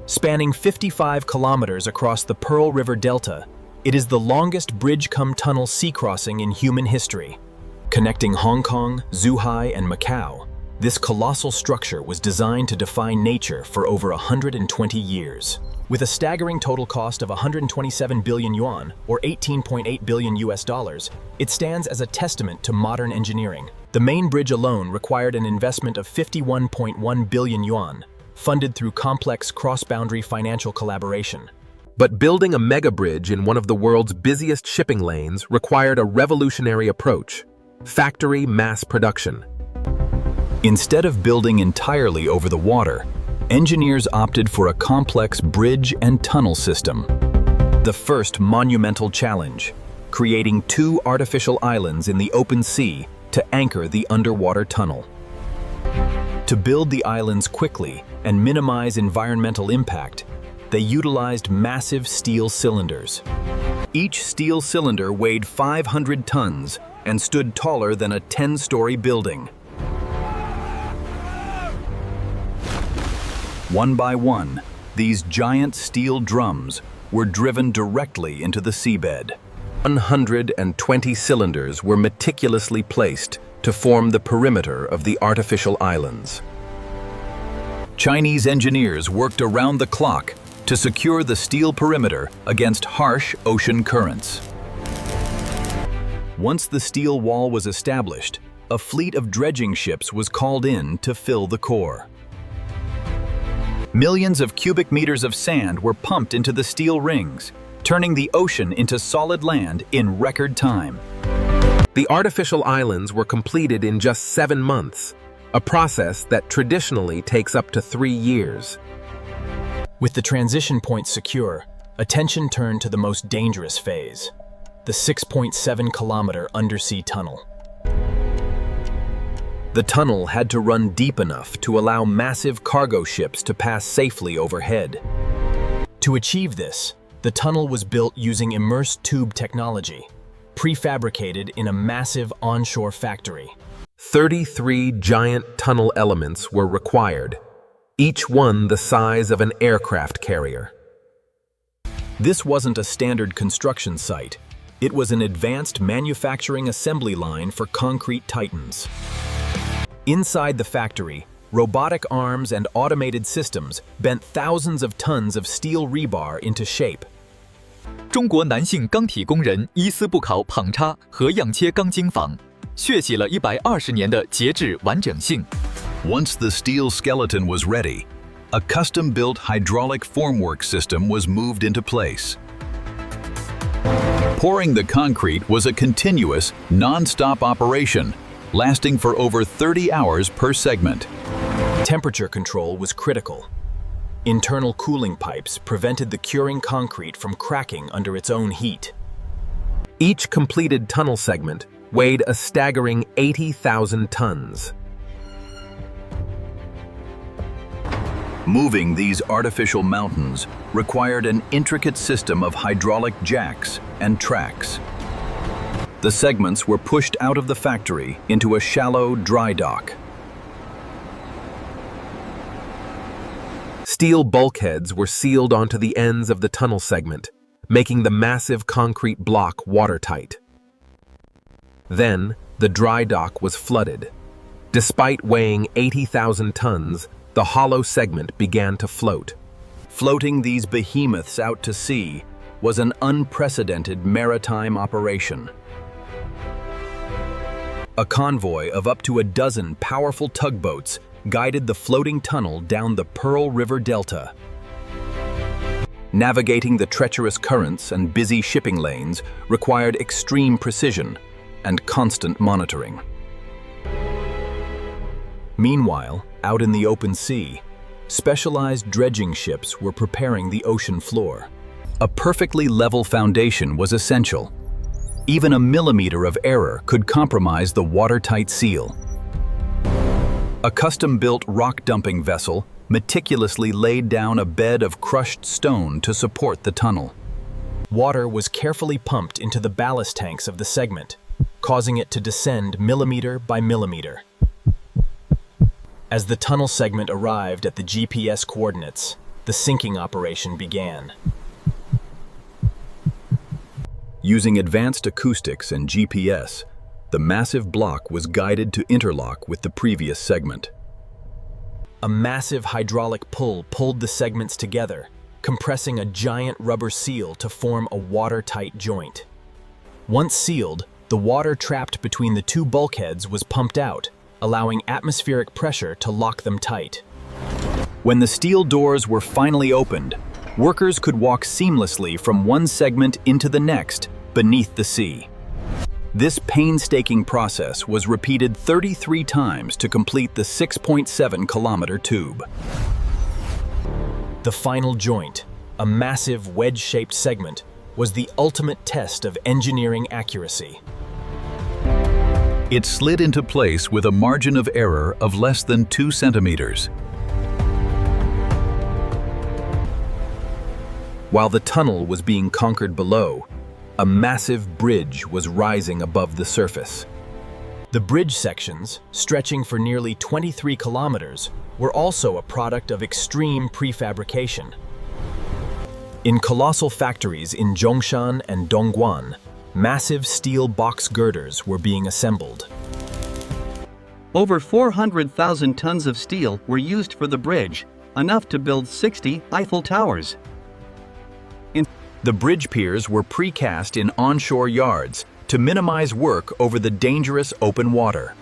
Spanning 55 kilometers across the Pearl River Delta, it is the longest bridge-cum-tunnel sea crossing in human history. Connecting Hong Kong, Zhuhai, and Macau, this colossal structure was designed to defy nature for over 120 years. With a staggering total cost of 127 billion yuan, or 18.8 billion US dollars, it stands as a testament to modern engineering. The main bridge alone required an investment of 51.1 billion yuan, funded through complex cross-boundary financial collaboration. But building a mega bridge in one of the world's busiest shipping lanes required a revolutionary approach: factory mass production. Instead of building entirely over the water, engineers opted for a complex bridge and tunnel system. The first monumental challenge, creating 2 artificial islands in the open sea to anchor the underwater tunnel. To build the islands quickly and minimize environmental impact, they utilized massive steel cylinders. Each steel cylinder weighed 500 tons and stood taller than a 10-story building. One by one, these giant steel drums were driven directly into the seabed. 120 cylinders were meticulously placed to form the perimeter of the artificial islands. Chinese engineers worked around the clock to secure the steel perimeter against harsh ocean currents. Once the steel wall was established, a fleet of dredging ships was called in to fill the core. Millions of cubic meters of sand were pumped into the steel rings, turning the ocean into solid land in record time. The artificial islands were completed in just 7 months, a process that traditionally takes up to 3 years. With the transition point secure, attention turned to the most dangerous phase, the 6.7-kilometer undersea tunnel. The tunnel had to run deep enough to allow massive cargo ships to pass safely overhead. To achieve this, the tunnel was built using immersed tube technology, prefabricated in a massive onshore factory. 33 giant tunnel elements were required, each one the size of an aircraft carrier. This wasn't a standard construction site. It was an advanced manufacturing assembly line for concrete titans. Inside the factory, robotic arms and automated systems bent thousands of tons of steel rebar into shape. 中国男性钢体工人伊斯布考捧插和样切钢筋坊，血洗了120年的节制完整性。Once the steel skeleton was ready, a custom-built hydraulic formwork system was moved into place. Pouring the concrete was a continuous, non-stop operation, lasting for over 30 hours per segment. Temperature control was critical. Internal cooling pipes prevented the curing concrete from cracking under its own heat. Each completed tunnel segment weighed a staggering 80,000 tons. Moving these artificial mountains required an intricate system of hydraulic jacks and tracks. The segments were pushed out of the factory into a shallow dry dock. Steel bulkheads were sealed onto the ends of the tunnel segment, making the massive concrete block watertight. Then, the dry dock was flooded. Despite weighing 80,000 tons, the hollow segment began to float. Floating these behemoths out to sea was an unprecedented maritime operation. A convoy of up to a dozen powerful tugboats guided the floating tunnel down the Pearl River Delta. Navigating the treacherous currents and busy shipping lanes required extreme precision and constant monitoring. Meanwhile, out in the open sea, specialized dredging ships were preparing the ocean floor. A perfectly level foundation was essential. Even a millimeter of error could compromise the watertight seal. A custom-built rock-dumping vessel meticulously laid down a bed of crushed stone to support the tunnel. Water was carefully pumped into the ballast tanks of the segment, causing it to descend millimeter by millimeter. As the tunnel segment arrived at the GPS coordinates, the sinking operation began. Using advanced acoustics and GPS, the massive block was guided to interlock with the previous segment. A massive hydraulic pull pulled the segments together, compressing a giant rubber seal to form a watertight joint. Once sealed, the water trapped between the two bulkheads was pumped out, allowing atmospheric pressure to lock them tight. When the steel doors were finally opened, workers could walk seamlessly from one segment into the next, beneath the sea. This painstaking process was repeated 33 times to complete the 6.7-kilometer tube. The final joint, a massive wedge-shaped segment, was the ultimate test of engineering accuracy. It slid into place with a margin of error of less than 2 centimeters. While the tunnel was being conquered below, a massive bridge was rising above the surface. The bridge sections, stretching for nearly 23 kilometers, were also a product of extreme prefabrication. In colossal factories in Zhongshan and Dongguan, massive steel box girders were being assembled. Over 400,000 tons of steel were used for the bridge, enough to build 60 Eiffel Towers. The bridge piers were precast in onshore yards to minimize work over the dangerous open water.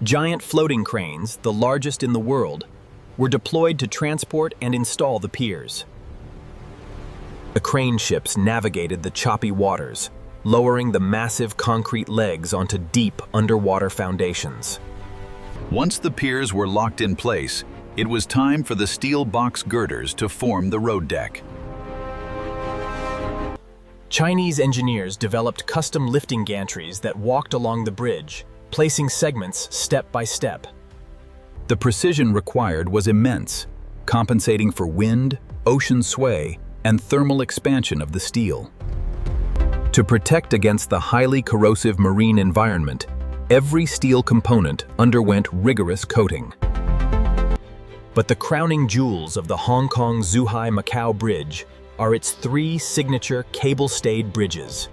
Giant floating cranes, the largest in the world, were deployed to transport and install the piers. The crane ships navigated the choppy waters, lowering the massive concrete legs onto deep underwater foundations. Once the piers were locked in place, it was time for the steel box girders to form the road deck. Chinese engineers developed custom lifting gantries that walked along the bridge, placing segments step by step. The precision required was immense, compensating for wind, ocean sway, and thermal expansion of the steel. To protect against the highly corrosive marine environment, every steel component underwent rigorous coating. But the crowning jewels of the Kong-Zhuhai-Macau Bridge are its 3 signature cable-stayed bridges.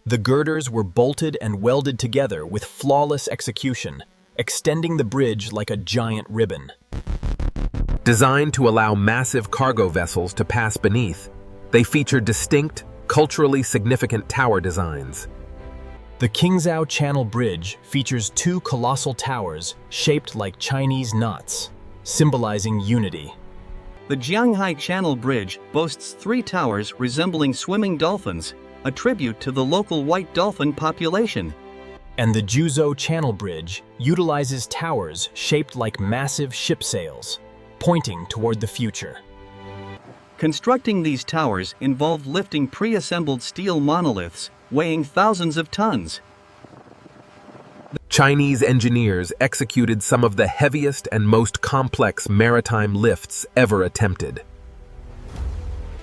The girders were bolted and welded together with flawless execution, extending the bridge like a giant ribbon. Designed to allow massive cargo vessels to pass beneath, they feature distinct, culturally significant tower designs. The Qingzhou Channel Bridge features 2 colossal towers shaped like Chinese knots, symbolizing unity. The Jianghai Channel Bridge boasts 3 towers resembling swimming dolphins, a tribute to the local white dolphin population. And the Juzhou Channel Bridge utilizes towers shaped like massive ship sails, pointing toward the future. Constructing these towers involved lifting pre-assembled steel monoliths weighing thousands of tons. Chinese engineers executed some of the heaviest and most complex maritime lifts ever attempted.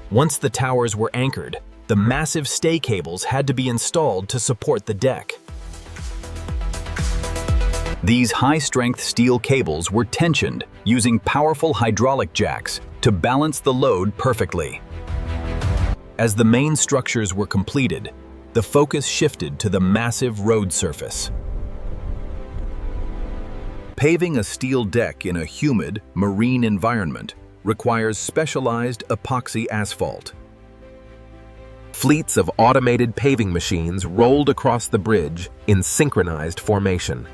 Once the towers were anchored, the massive stay cables had to be installed to support the deck. These high-strength steel cables were tensioned using powerful hydraulic jacks to balance the load perfectly. As the main structures were completed, the focus shifted to the massive road surface. Paving a steel deck in a humid, marine environment requires specialized epoxy asphalt. Fleets of automated paving machines rolled across the bridge in synchronized formation.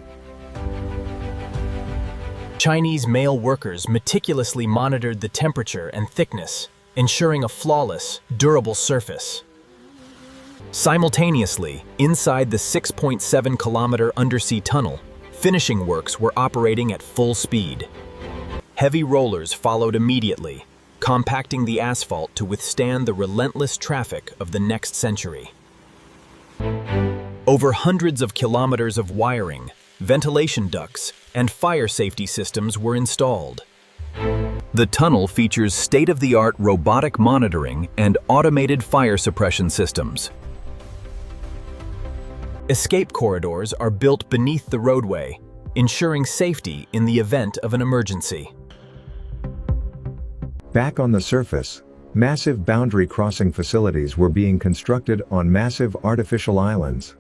Chinese male workers meticulously monitored the temperature and thickness, ensuring a flawless, durable surface. Simultaneously, inside the 6.7-kilometer undersea tunnel, finishing works were operating at full speed. Heavy rollers followed immediately, compacting the asphalt to withstand the relentless traffic of the next century. Over hundreds of kilometers of wiring, ventilation ducts, and fire safety systems were installed. The tunnel features state-of-the-art robotic monitoring and automated fire suppression systems. Escape corridors are built beneath the roadway, ensuring safety in the event of an emergency. Back on the surface, massive boundary crossing facilities were being constructed on massive artificial islands.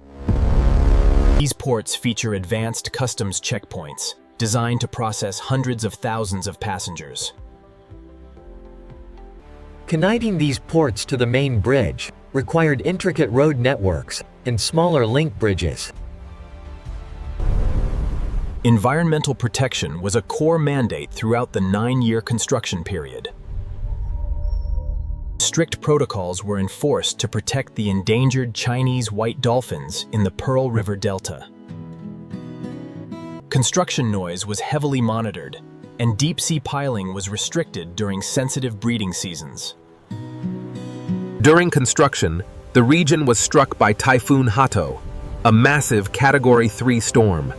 These ports feature advanced customs checkpoints, designed to process hundreds of thousands of passengers. Connecting these ports to the main bridge required intricate road networks and smaller link bridges. Environmental protection was a core mandate throughout the 9-year construction period. Strict protocols were enforced to protect the endangered Chinese white dolphins in the Pearl River Delta. Construction noise was heavily monitored, and deep-sea piling was restricted during sensitive breeding seasons. During construction, the region was struck by Typhoon Hato, a massive Category 3 storm.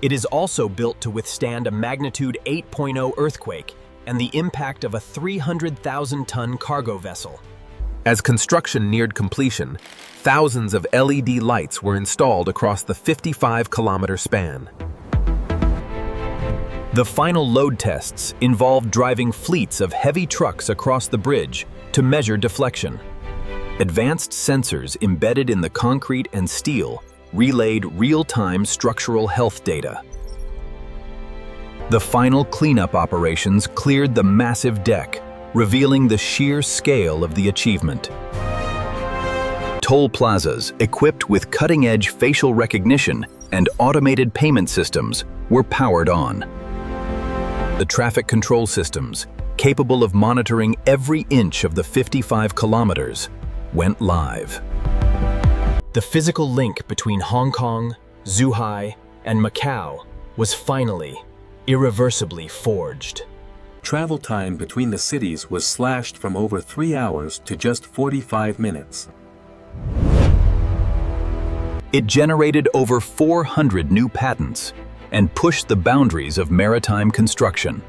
It is also built to withstand a magnitude 8.0 earthquake and the impact of a 300,000-ton cargo vessel. As construction neared completion, thousands of LED lights were installed across the 55-kilometer span. The final load tests involved driving fleets of heavy trucks across the bridge to measure deflection. Advanced sensors embedded in the concrete and steel relayed real-time structural health data. The final cleanup operations cleared the massive deck, revealing the sheer scale of the achievement. Toll plazas equipped with cutting-edge facial recognition and automated payment systems were powered on. The traffic control systems, capable of monitoring every inch of the 55 kilometers, went live. The physical link between Hong Kong, Zhuhai, and Macau was finally, irreversibly forged. Travel time between the cities was slashed from over 3 hours to just 45 minutes. It generated over 400 new patents and pushed the boundaries of maritime construction.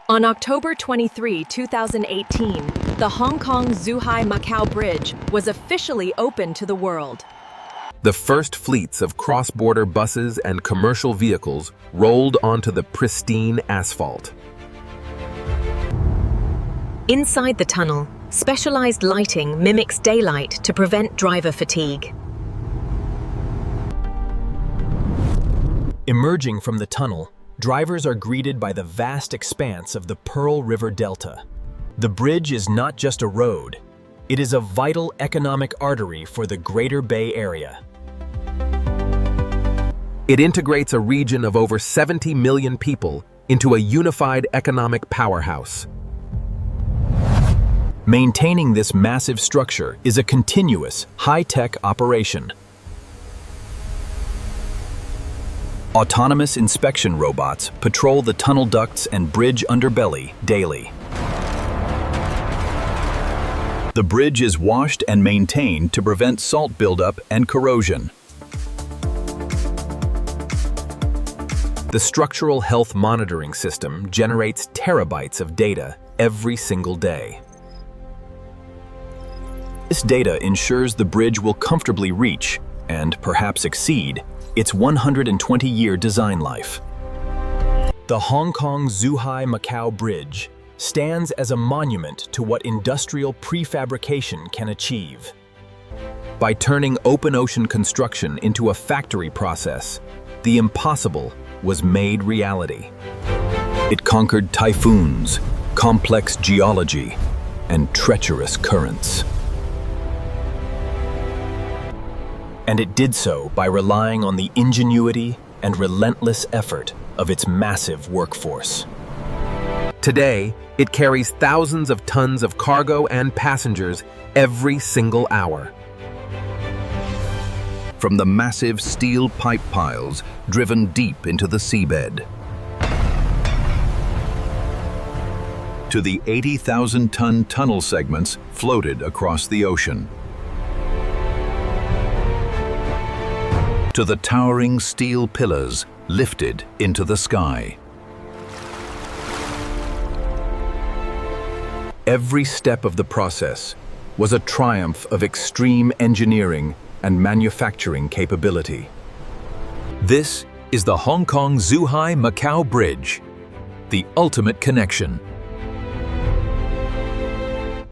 On October 23, 2018, the Hong Kong-Zhuhai-Macau Bridge was officially open to the world. The first fleets of cross-border buses and commercial vehicles rolled onto the pristine asphalt. Inside the tunnel, specialized lighting mimics daylight to prevent driver fatigue. Emerging from the tunnel, drivers are greeted by the vast expanse of the Pearl River Delta. The bridge is not just a road, it is a vital economic artery for the Greater Bay Area. It integrates a region of over 70 million people into a unified economic powerhouse. Maintaining this massive structure is a continuous, high-tech operation. Autonomous inspection robots patrol the tunnel ducts and bridge underbelly daily. The bridge is washed and maintained to prevent salt buildup and corrosion. The structural health monitoring system generates terabytes of data every single day. This data ensures the bridge will comfortably reach, and perhaps exceed, its 120-year design life. The Hong Kong-Zhuhai-Macau Bridge stands as a monument to what industrial prefabrication can achieve. By turning open ocean construction into a factory process, the impossible was made reality. It conquered typhoons, complex geology, and treacherous currents. And it did so by relying on the ingenuity and relentless effort of its massive workforce. Today, it carries thousands of tons of cargo and passengers every single hour. From the massive steel pipe piles driven deep into the seabed, to the 80,000-ton tunnel segments floated across the ocean, to the towering steel pillars lifted into the sky. Every step of the process was a triumph of extreme engineering and manufacturing capability. This is the Hong Kong-Zhuhai-Macau Bridge. the ultimate connection.